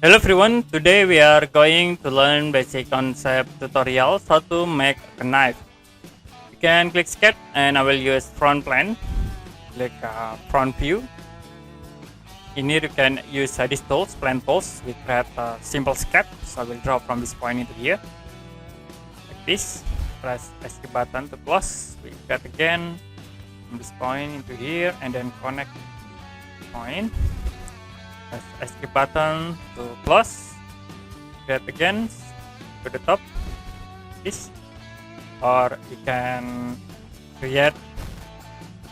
Hello everyone, today we are going to learn basic concept tutorials how to make a knife. You can click sketch and I will use front plane, click front view. In here you can use these tools, plane tools. We create a simple sketch, so I will draw from this point into here. Like this, press escape button to close. We cut again from this point into here and then connect point. Press escape button to close. Get again to the top. This, or you can create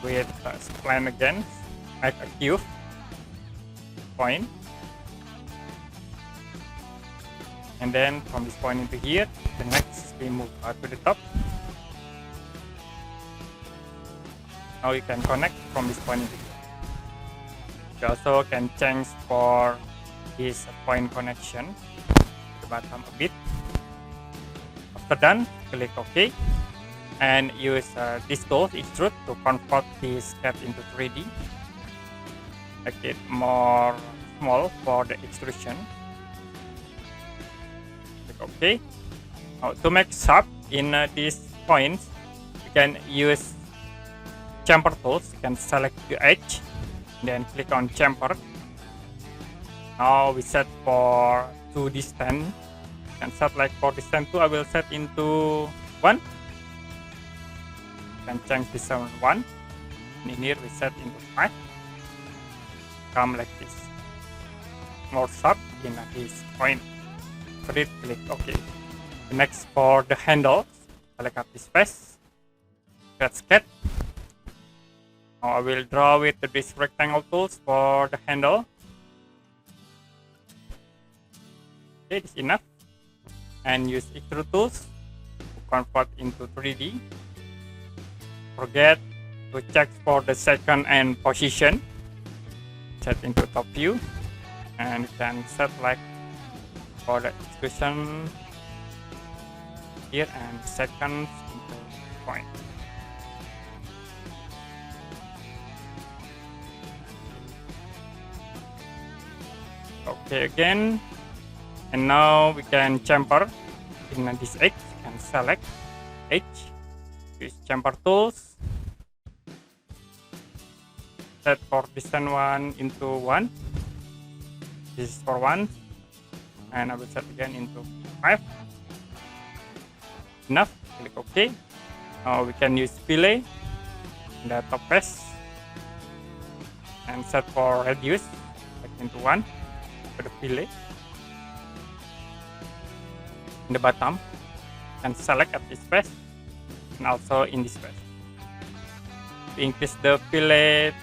with spline again, make a cube point, and then from this point into here, the next we move to the top. Now you can connect from this point into here. You also can change for this point connection to the bottom a bit. After done, click OK and use this tool extrude to convert this sketch into 3D. Make it more small for the extrusion. Click OK. Now, to make sharp in these points, you can use chamfer tools. You can select the edge. Then click on chamfer. Now we set for 2 distance. You can set like for distance 2, I will set into 1. You can change this on 1. And in here we set into 5. Come like this. More sharp in this point. For it, click OK. Next for the handle, select up this face. Create sketch. Now I will draw with this rectangle tools for the handle. Okay, this is enough. And use extrude tools to convert into 3D. Forget to check for the second and position. Set into top view. And you can set like for the extrusion here and seconds into point. Okay, again, and now we can chamfer in this edge. You can select edge, use chamfer tools, set for distance 1 into 1. This is for 1, and I will set again into 5. Enough. Click OK. Now we can use fillet in the top face and set for radius like into 1. For the fillet in the bottom, and select at this face and also in this face. To increase the fillet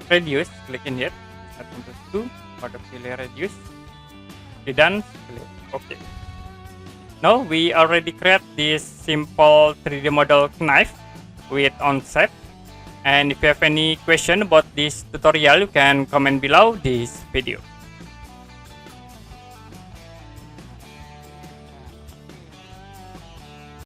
radius, click in here, set into 2 for the fillet radius. Be done, click OK. Now we already create this simple 3D model knife with Onshape. And if you have any question about this tutorial, you can comment below this video.